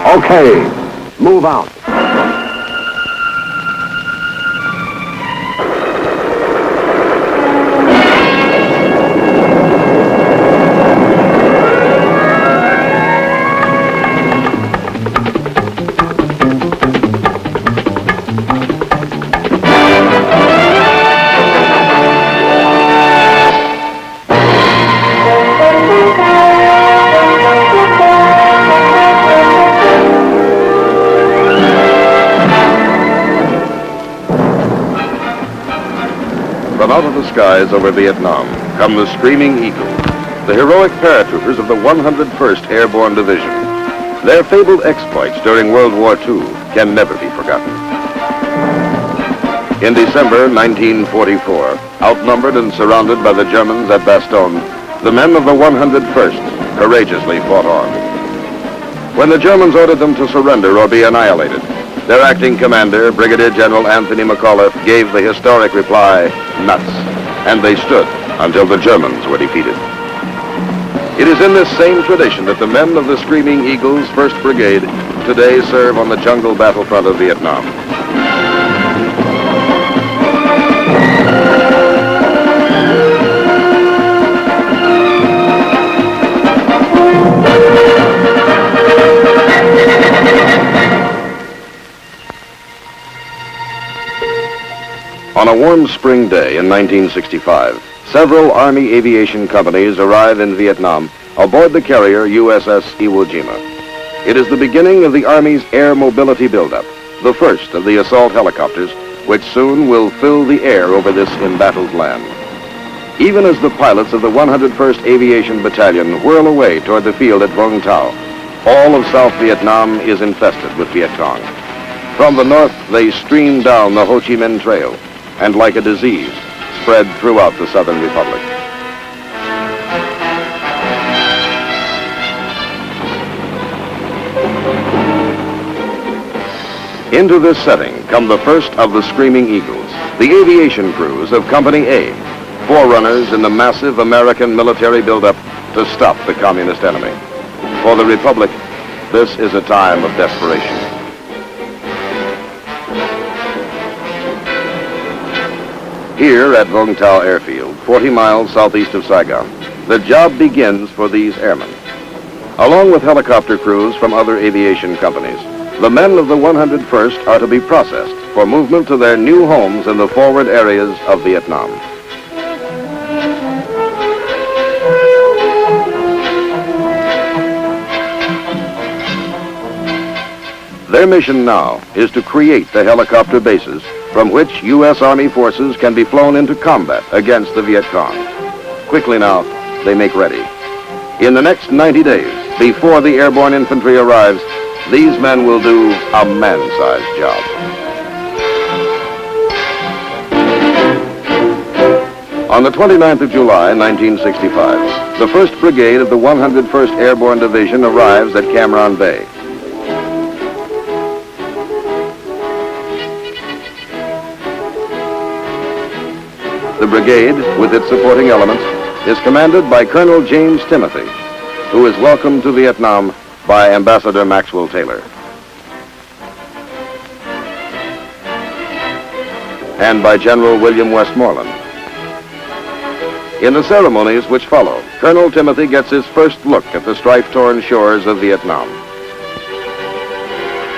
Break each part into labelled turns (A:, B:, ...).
A: Okay, move out.
B: From out of the skies over Vietnam come the Screaming Eagles, the heroic paratroopers of the 101st Airborne Division. Their fabled exploits during World War II can never be forgotten. In December 1944, outnumbered and surrounded by the Germans at Bastogne, the men of the 101st courageously fought on. When the Germans ordered them to surrender or be annihilated, their acting commander, Brigadier General Anthony McAuliffe, gave the historic reply, nuts, and they stood until the Germans were defeated. It is in this same tradition that the men of the Screaming Eagles, 1st Brigade, today serve on the jungle battlefront of Vietnam. On a warm spring day in 1965, several Army aviation companies arrive in Vietnam aboard the carrier USS Iwo Jima. It is the beginning of the Army's air mobility buildup, the first of the assault helicopters, which soon will fill the air over this embattled land. Even as the pilots of the 101st Aviation Battalion whirl away toward the field at Vung Tau, all of South Vietnam is infested with Viet Cong. From the north, they stream down the Ho Chi Minh Trail, and like a disease, spread throughout the Southern Republic. Into this setting come the first of the Screaming Eagles, the aviation crews of Company A, forerunners in the massive American military buildup to stop the communist enemy. For the Republic, this is a time of desperation. Here at Vung Tau Airfield, 40 miles southeast of Saigon, the job begins for these airmen. Along with helicopter crews from other aviation companies, the men of the 101st are to be processed for movement to their new homes in the forward areas of Vietnam. Their mission now is to create the helicopter bases from which U.S. Army forces can be flown into combat against the Viet Cong. Quickly now, they make ready. In the next 90 days, before the airborne infantry arrives, these men will do a man-sized job. On the 29th of July, 1965, the 1st Brigade of the 101st Airborne Division arrives at Cam Ranh Bay. The brigade, with its supporting elements, is commanded by Colonel James Timothy, who is welcomed to Vietnam by Ambassador Maxwell Taylor. And by General William Westmoreland. In the ceremonies which follow, Colonel Timothy gets his first look at the strife-torn shores of Vietnam.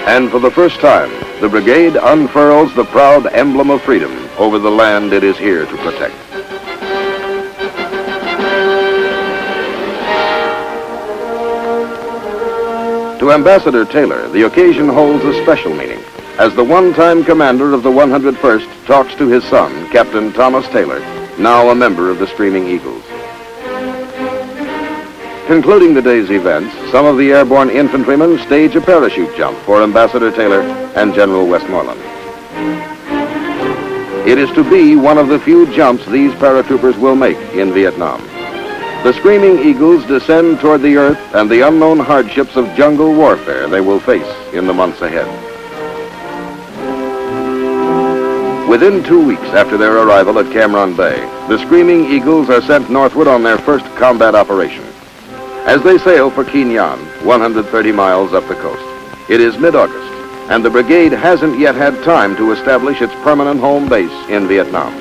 B: And for the first time, the brigade unfurls the proud emblem of freedom over the land it is here to protect. To Ambassador Taylor, the occasion holds a special meaning, as the one-time commander of the 101st talks to his son, Captain Thomas Taylor, now a member of the Screaming Eagles. Concluding the day's events, some of the airborne infantrymen stage a parachute jump for Ambassador Taylor and General Westmoreland. It is to be one of the few jumps these paratroopers will make in Vietnam. The Screaming Eagles descend toward the earth and the unknown hardships of jungle warfare they will face in the months ahead. Within 2 weeks after their arrival at Cam Ranh Bay, the Screaming Eagles are sent northward on their first combat operation. As they sail for Qui Nhon, 130 miles up the coast, It is mid-August, and the brigade hasn't yet had time to establish its permanent home base in Vietnam.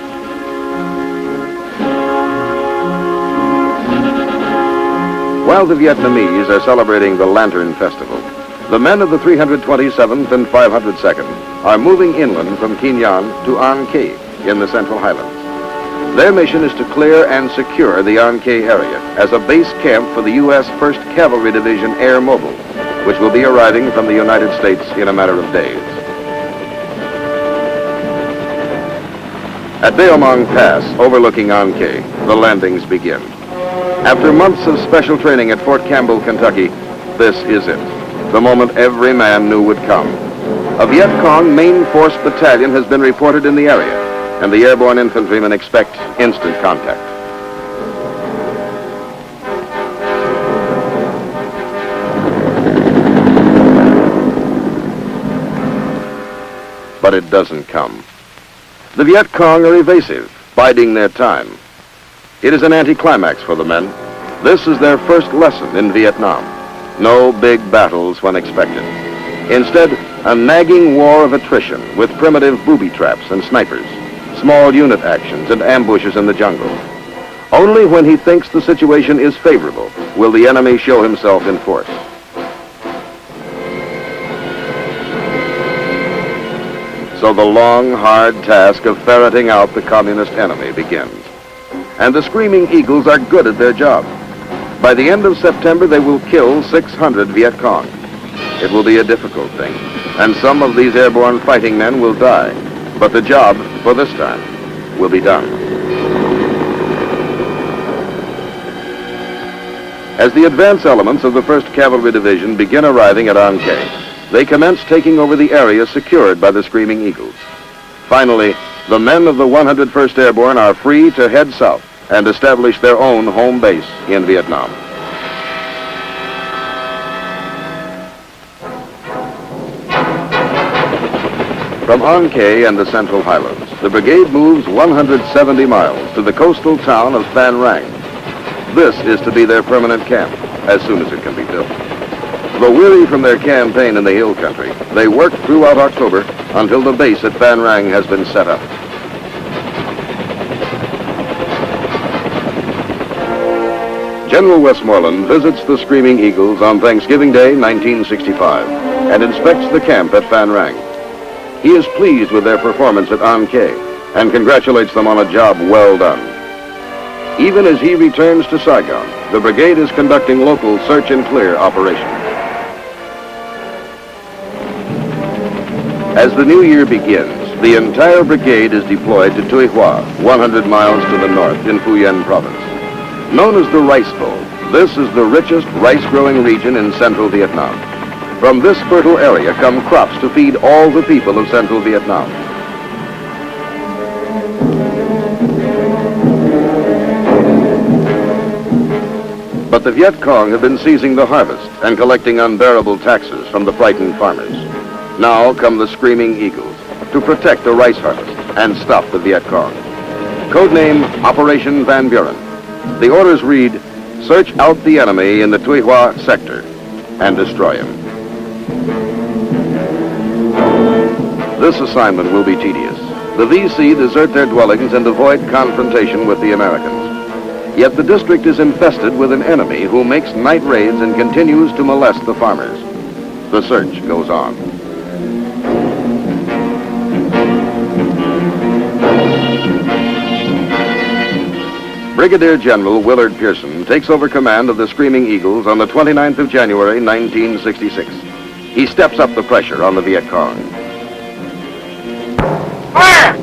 B: While the Vietnamese are celebrating the Lantern Festival, the men of the 327th and 502nd are moving inland from Kinh Nhon to An Khê in the Central Highlands. Their mission is to clear and secure the An Khê area as a base camp for the U.S. 1st Cavalry Division Air Mobile, which will be arriving from the United States in a matter of days. At Bao Mang Pass, overlooking An Khê, the landings begin. After months of special training at Fort Campbell, Kentucky, this is it. The moment every man knew would come. A Viet Cong main force battalion has been reported in the area, and the airborne infantrymen expect instant contact. But it doesn't come. The Viet Cong are evasive, biding their time. It is an anticlimax for the men. This is their first lesson in Vietnam. No big battles when expected. Instead, a nagging war of attrition with primitive booby traps and snipers, small unit actions and ambushes in the jungle. Only when he thinks the situation is favorable will the enemy show himself in force. So the long, hard task of ferreting out the communist enemy begins. And the Screaming Eagles are good at their job. By the end of September, they will kill 600 Viet Cong. It will be a difficult thing, and some of these airborne fighting men will die. But the job, for this time, will be done. As the advance elements of the 1st Cavalry Division begin arriving at An Khê, they commence taking over the area secured by the Screaming Eagles. Finally, the men of the 101st Airborne are free to head south and establish their own home base in Vietnam. From An Khê and the Central Highlands, the brigade moves 170 miles to the coastal town of Phan Rang. This is to be their permanent camp, as soon as it can be built. Though weary from their campaign in the hill country, they work throughout October until the base at Phan Rang has been set up. General Westmoreland visits the Screaming Eagles on Thanksgiving Day, 1965, and inspects the camp at Phan Rang. He is pleased with their performance at An Khê and congratulates them on a job well done. Even as he returns to Saigon, the brigade is conducting local search and clear operations. As the new year begins, the entire brigade is deployed to Tuy Hoa, 100 miles to the north in Phu Yen province. Known as the Rice Bowl, this is the richest rice-growing region in central Vietnam. From this fertile area come crops to feed all the people of central Vietnam. But the Viet Cong have been seizing the harvest and collecting unbearable taxes from the frightened farmers. Now come the Screaming Eagles to protect the rice harvest and stop the Viet Cong. Codename Operation Van Buren. The orders read, search out the enemy in the Tuy Hoa sector and destroy him. This assignment will be tedious. The VC desert their dwellings and avoid confrontation with the Americans. Yet the district is infested with an enemy who makes night raids and continues to molest the farmers. The search goes on. Brigadier General Willard Pearson takes over command of the Screaming Eagles on the 29th of January, 1966. He steps up the pressure on the Viet Cong. Fire!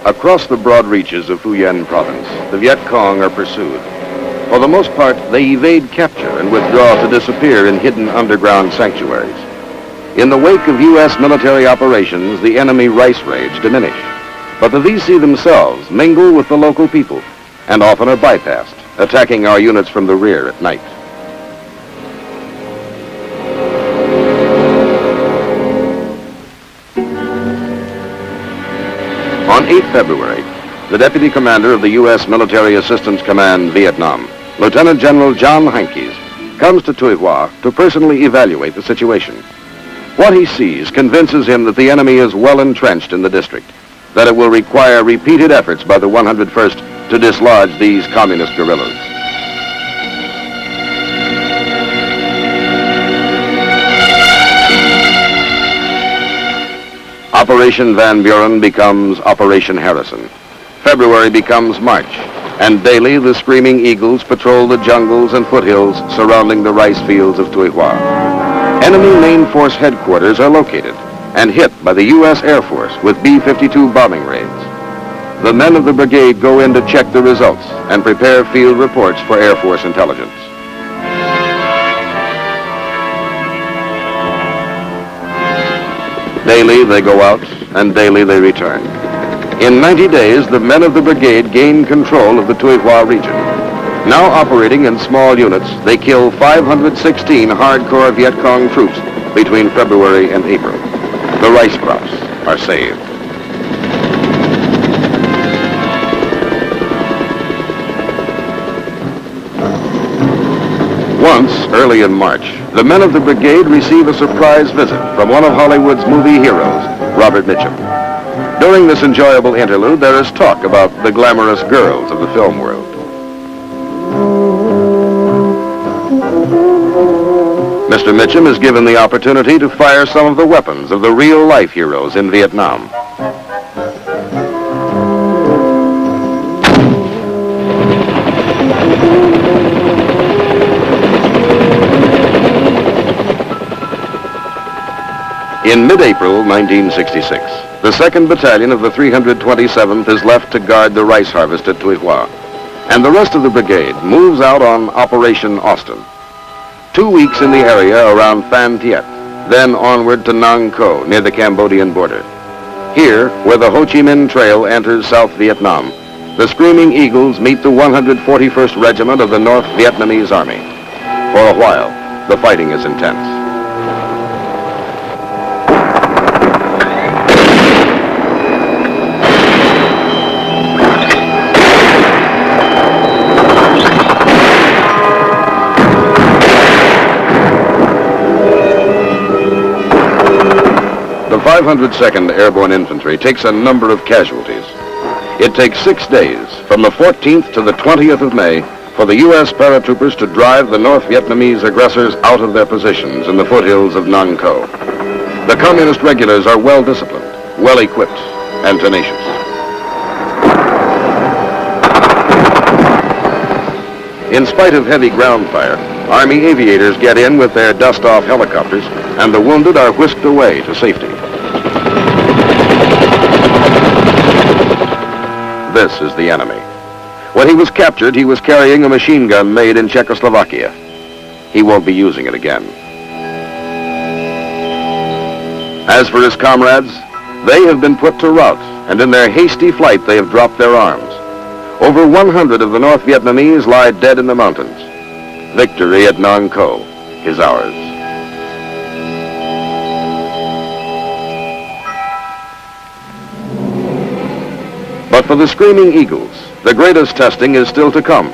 B: Across the broad reaches of Phu Yen province, the Viet Cong are pursued. For the most part, they evade capture and withdraw to disappear in hidden underground sanctuaries. In the wake of U.S. military operations, the enemy rice raids diminish. But the VC themselves mingle with the local people and often are bypassed, attacking our units from the rear at night. On 8 February, the Deputy Commander of the U.S. Military Assistance Command, Vietnam, Lieutenant General John Heinkes, comes to Tuy Hoa to personally evaluate the situation. What he sees convinces him that the enemy is well entrenched in the district, that it will require repeated efforts by the 101st to dislodge these communist guerrillas. Operation Van Buren becomes Operation Harrison. February becomes March, and daily the Screaming Eagles patrol the jungles and foothills surrounding the rice fields of Tuy Hoa. Enemy main force headquarters are located and hit by the U.S. Air Force with B-52 bombing raids. The men of the brigade go in to check the results and prepare field reports for Air Force intelligence. Daily they go out, and daily they return. In 90 days, the men of the brigade gain control of the Tuy Hoa region. Now operating in small units, they kill 516 hardcore Viet Cong troops between February and April. The rice crops are saved. Once, early in March, the men of the brigade receive a surprise visit from one of Hollywood's movie heroes, Robert Mitchum. During this enjoyable interlude, there is talk about the glamorous girls of the film world. Mr. Mitchum is given the opportunity to fire some of the weapons of the real-life heroes in Vietnam. In mid-April 1966, the 2nd Battalion of the 327th is left to guard the rice harvest at Tuy Hoa, and the rest of the brigade moves out on Operation Austin. 2 weeks in the area around Phan Thiet, then onward to Nang Co, near the Cambodian border. Here, where the Ho Chi Minh Trail enters South Vietnam, the Screaming Eagles meet the 141st Regiment of the North Vietnamese Army. For a while, the fighting is intense. The 502nd Airborne Infantry takes a number of casualties. It takes 6 days, from the 14th to the 20th of May, for the U.S. paratroopers to drive the North Vietnamese aggressors out of their positions in the foothills of Nang Co. The communist regulars are well disciplined, well equipped, and tenacious. In spite of heavy ground fire, Army aviators get in with their dust-off helicopters, and the wounded are whisked away to safety. This is the enemy. When he was captured, he was carrying a machine gun made in Czechoslovakia. He won't be using it again. As for his comrades, they have been put to rout, and in their hasty flight they have dropped their arms. Over 100 of the North Vietnamese lie dead in the mountains. Victory at Nang Co is ours. But for the Screaming Eagles, the greatest testing is still to come.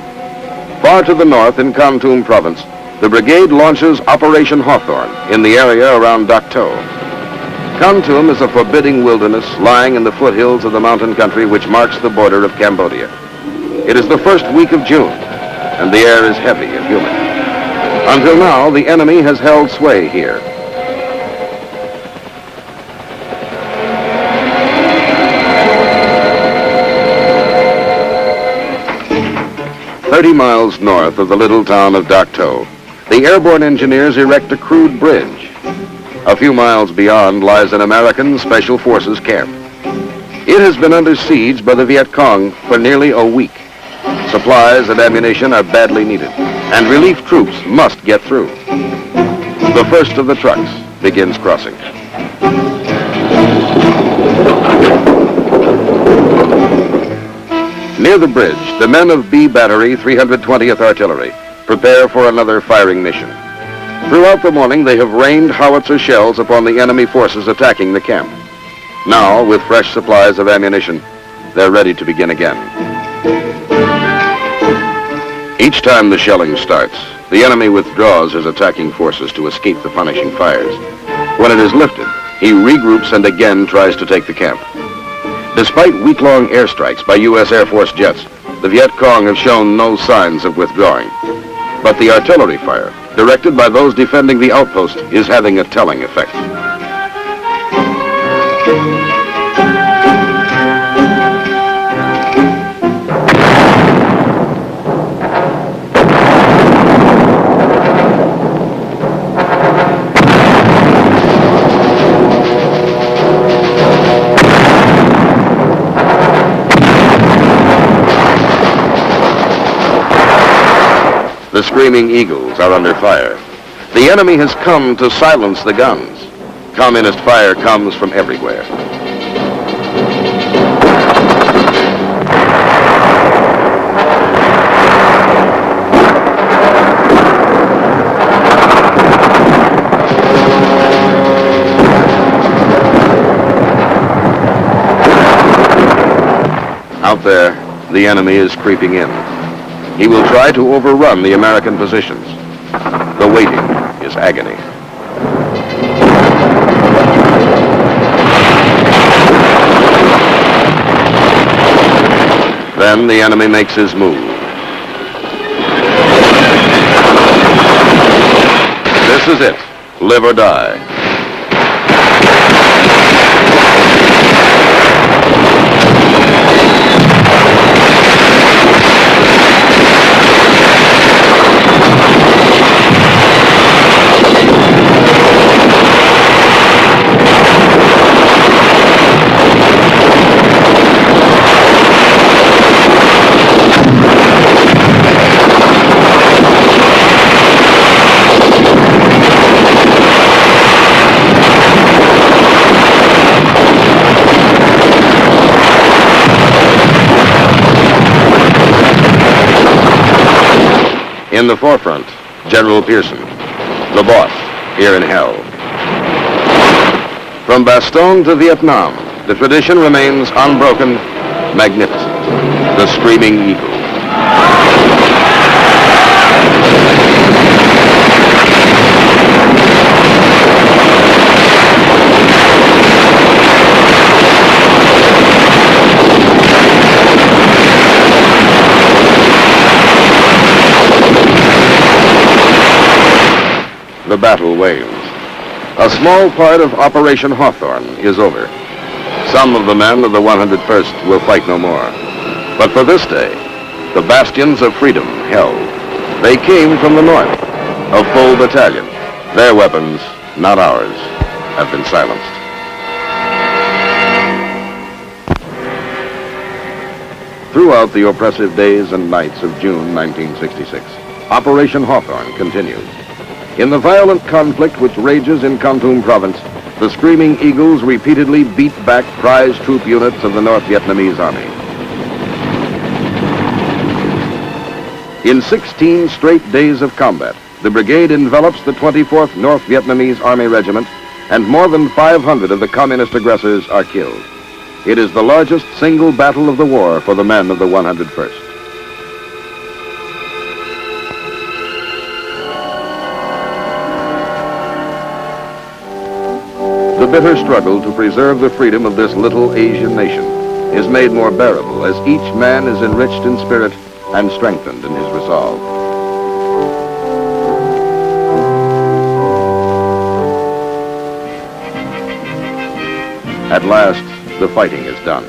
B: Far to the north in Kon Tum province, the brigade launches Operation Hawthorne in the area around Dak To. Kon Tum is a forbidding wilderness lying in the foothills of the mountain country which marks the border of Cambodia. It is the first week of June, and the air is heavy and humid. Until now, the enemy has held sway here. "30 miles north of the little town of Dak To, the airborne engineers erect a crude bridge. A few miles beyond lies an American Special Forces camp. It has been under siege by the Viet Cong for nearly a week. Supplies and ammunition are badly needed, and relief troops must get through. The first of the trucks, begins crossing. Near the bridge, the men of B Battery, 320th Artillery, prepare for another firing mission. Throughout the morning, they have rained howitzer shells upon the enemy forces attacking the camp. Now, with fresh supplies of ammunition, they're ready to begin again. Each time the shelling starts, the enemy withdraws his attacking forces to escape the punishing fires. When it is lifted, he regroups and again tries to take the camp. Despite week-long airstrikes by U.S. Air Force jets, the Viet Cong have shown no signs of withdrawing. But the artillery fire, directed by those defending the outpost, is having a telling effect. The screaming eagles are under fire. The enemy has come to silence the guns. Communist fire comes from everywhere. Out there, the enemy is creeping in. He will try to overrun the American positions. The waiting is agony. Then the enemy makes his move. This is it, live or die. In the forefront, General Pearson, the boss, here in hell. From Bastogne to Vietnam, the tradition remains unbroken, magnificent. The Screaming Eagle. The battle wanes. A small part of Operation Hawthorne is over. Some of the men of the 101st will fight no more. But for this day, the bastions of freedom held. They came from the north, a full battalion. Their weapons, not ours, have been silenced. Throughout the oppressive days and nights of June 1966, Operation Hawthorne continues. In the violent conflict which rages in Kon Tum province, the Screaming Eagles repeatedly beat back prize troop units of the North Vietnamese Army. In 16 straight days of combat, the brigade envelops the 24th North Vietnamese Army Regiment, and more than 500 of the communist aggressors are killed. It is the largest single battle of the war for the men of the 101st. The bitter struggle to preserve the freedom of this little Asian nation is made more bearable as each man is enriched in spirit and strengthened in his resolve. At last, the fighting is done.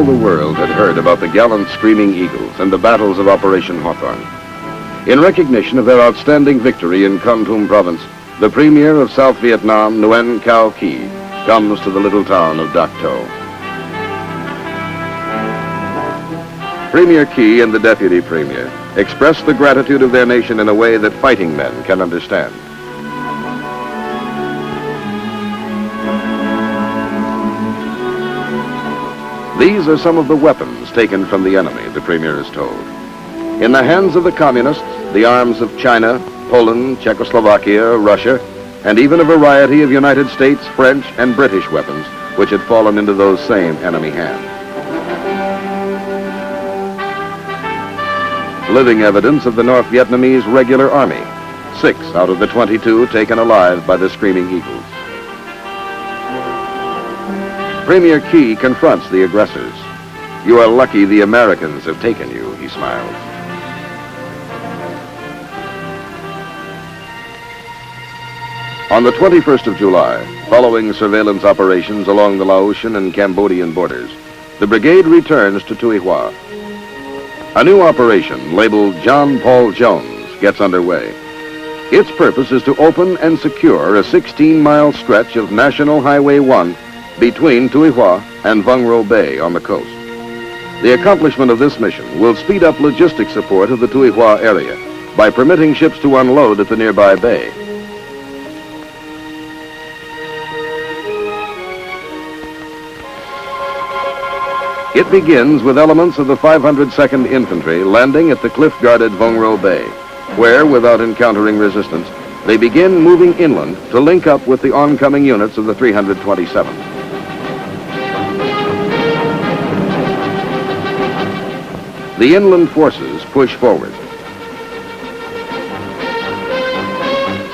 B: All the world had heard about the gallant Screaming Eagles and the battles of Operation Hawthorne. In recognition of their outstanding victory in Kon Tum province, the premier of South Vietnam, Nguyen Cao Ky, comes to the little town of Dak To. Premier Ky and the deputy premier express the gratitude of their nation in a way that fighting men can understand. These are some of the weapons taken from the enemy, the premier is told. In the hands of the communists, the arms of China, Poland, Czechoslovakia, Russia, and even a variety of United States, French, and British weapons, which had fallen into those same enemy hands. Living evidence of the North Vietnamese regular army, 6 out of the 22 taken alive by the Screaming Eagles. Premier Ky confronts the aggressors. "You are lucky the Americans have taken you," he smiled. On the 21st of July, following surveillance operations along the Laotian and Cambodian borders, the brigade returns to Tuy Hoa. A new operation labeled John Paul Jones gets underway. Its purpose is to open and secure a 16-mile stretch of National Highway 1 between Tuy Hoa and Vung Ro Bay on the coast. The accomplishment of this mission will speed up logistic support of the Tuy Hoa area by permitting ships to unload at the nearby bay. It begins with elements of the 502nd Infantry landing at the cliff-guarded Vung Ro Bay, where, without encountering resistance, they begin moving inland to link up with the oncoming units of the 327th. The inland forces push forward,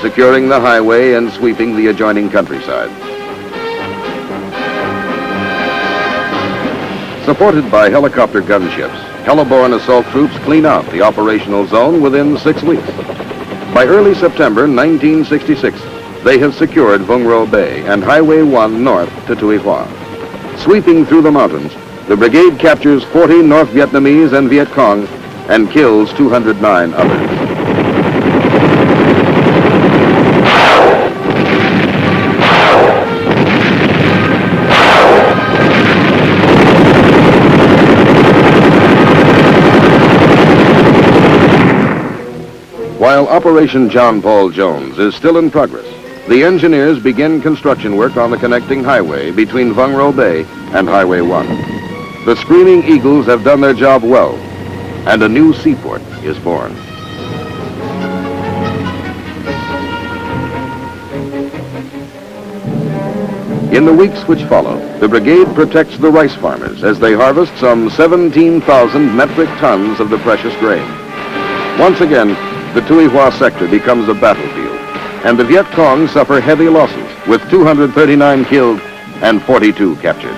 B: securing the highway and sweeping the adjoining countryside. Supported by helicopter gunships, heliborne assault troops clean out the operational zone within 6 weeks. By early September 1966, they have secured Vung Ro Bay and Highway 1 north to Tuy Hoa. Sweeping through the mountains, the brigade captures 40 North Vietnamese and Viet Cong and kills 209 others. While Operation John Paul Jones is still in progress, the engineers begin construction work on the connecting highway between Vung Ro Bay and Highway 1. The Screaming Eagles have done their job well, and a new seaport is born. In the weeks which follow, the brigade protects the rice farmers as they harvest some 17,000 metric tons of the precious grain. Once again, the Tuy Hoa sector becomes a battlefield, and the Viet Cong suffer heavy losses, with 239 killed and 42 captured.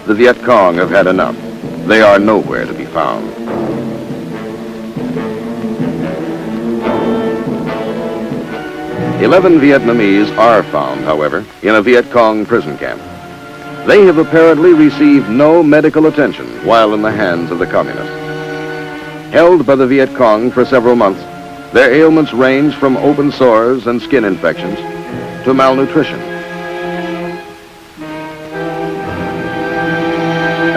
B: The Viet Cong have had enough. They are nowhere to be found. "11 Vietnamese are found, however, in a Viet Cong prison camp. They have apparently received no medical attention while in the hands of the communists. Held by the Viet Cong for several months, their ailments range from open sores and skin infections to malnutrition,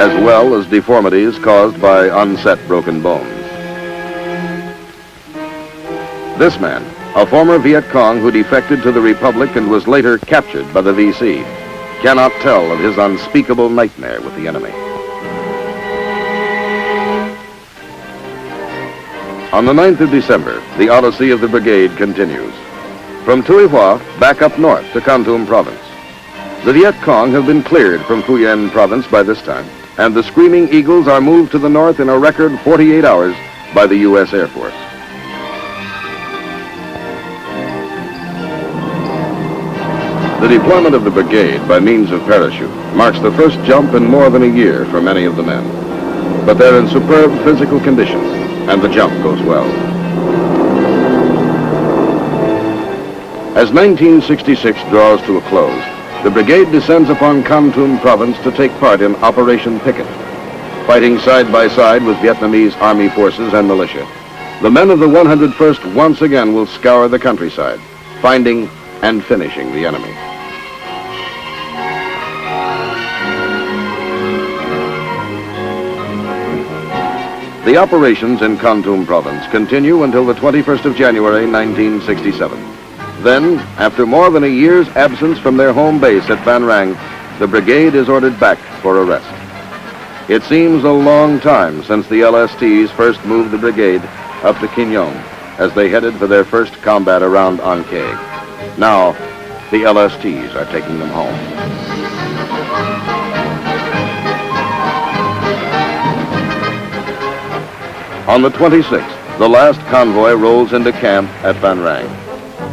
B: as well as deformities caused by unset broken bones. This man, a former Viet Cong who defected to the Republic and was later captured by the VC, cannot tell of his unspeakable nightmare with the enemy. On the 9th of December, the odyssey of the brigade continues. From Tuy Hoa, back up north to Kon Tum province. The Viet Cong have been cleared from Phu Yen province by this time, and the Screaming Eagles are moved to the north in a record 48 hours by the U.S. Air Force. The deployment of the brigade by means of parachute marks the first jump in more than a year for many of the men. But they're in superb physical condition, and the jump goes well. As 1966 draws to a close, the brigade descends upon Kon province to take part in Operation Pickett. Fighting side by side with Vietnamese army forces and militia, the men of the 101st once again will scour the countryside, finding and finishing the enemy. The operations in Kon province continue until the 21st of January, 1967. Then, after more than a year's absence from their home base at Van Rang, the brigade is ordered back for a rest. It seems a long time since the LSTs first moved the brigade up to Quignon as they headed for their first combat around Ankei. Now, the LSTs are taking them home. On the 26th, the last convoy rolls into camp at Van Rang.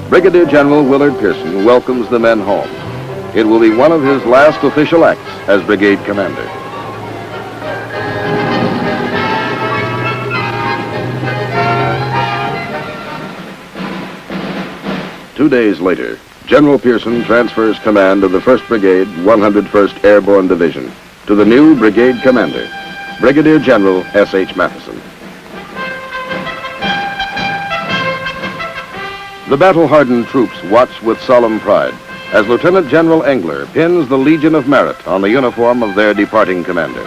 B: Brigadier General Willard Pearson welcomes the men home. It will be one of his last official acts as brigade commander. Two days later, General Pearson transfers command of the 1st Brigade, 101st Airborne Division to the new brigade commander, Brigadier General S.H. Matheson. The battle-hardened troops watch with solemn pride as Lieutenant General Engler pins the Legion of Merit on the uniform of their departing commander.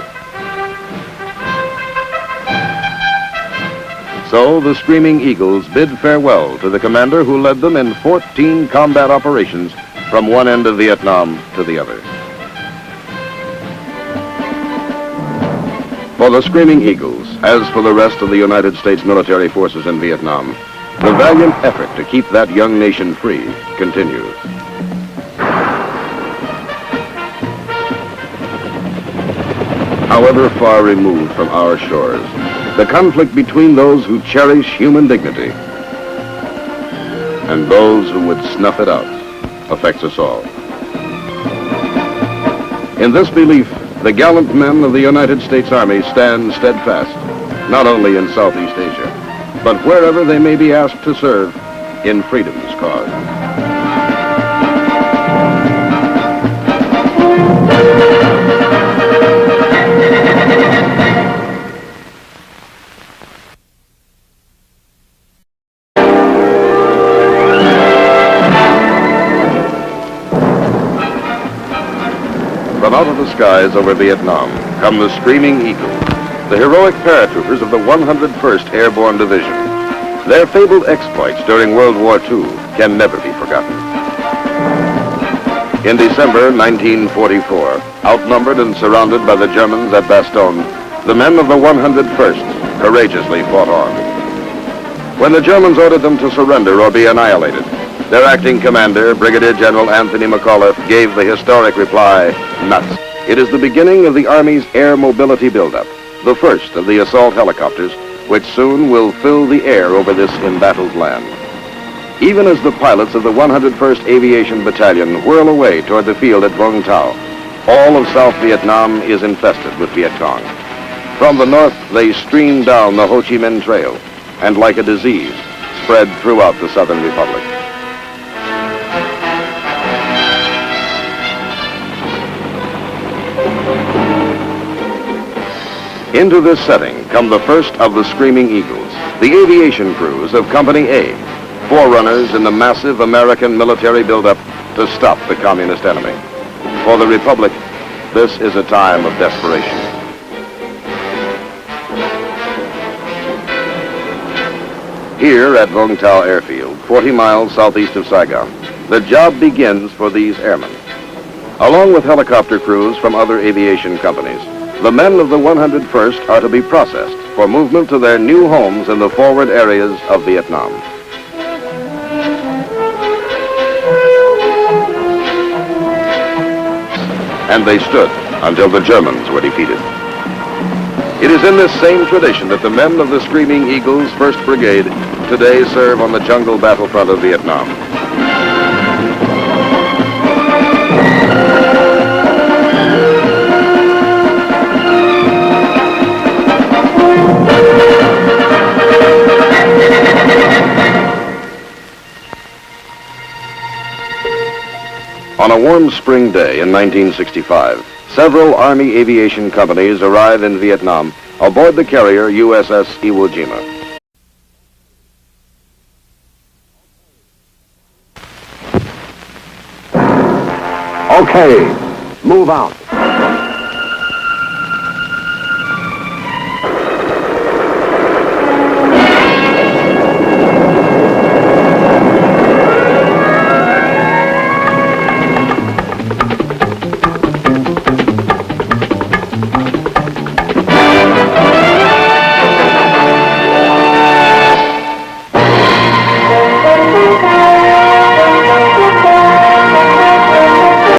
B: So the Screaming Eagles bid farewell to the commander who led them in 14 combat operations from one end of Vietnam to the other. For the Screaming Eagles, as for the rest of the United States military forces in Vietnam, the valiant effort to keep that young nation free continues. However far removed from our shores, the conflict between those who cherish human dignity and those who would snuff it out affects us all. In this belief, the gallant men of the United States Army stand steadfast, not only in Southeast Asia, but wherever they may be asked to serve in freedom's cause. From out of the skies over Vietnam come the Screaming Eagles, the heroic paratroopers of the 101st Airborne Division. Their fabled exploits during World War II can never be forgotten. In December 1944, outnumbered and surrounded by the Germans at Bastogne, the men of the 101st courageously fought on. When the Germans ordered them to surrender or be annihilated, their acting commander, Brigadier General Anthony McAuliffe, gave the historic reply, nuts. It is the beginning of the Army's air mobility buildup, the first of the assault helicopters, which soon will fill the air over this embattled land. Even as the pilots of the 101st Aviation Battalion whirl away toward the field at Vung Tau, all of South Vietnam is infested with Viet Cong. From the north, they stream down the Ho Chi Minh Trail, and like a disease, spread throughout the Southern Republic. Into this setting come the first of the Screaming Eagles, the aviation crews of Company A, forerunners in the massive American military buildup to stop the communist enemy. For the Republic, this is a time of desperation. Here at Vung Tau Airfield, 40 miles southeast of Saigon, the job begins for these airmen. Along with helicopter crews from other aviation companies, the men of the 101st are to be processed for movement to their new homes in the forward areas of Vietnam. And they stood until the Germans were defeated. It is in this same tradition that the men of the Screaming Eagles 1st Brigade today serve on the jungle battlefront of Vietnam. On a warm spring day in 1965, several Army aviation companies arrive in Vietnam aboard the carrier USS Iwo Jima.
A: Okay, move out.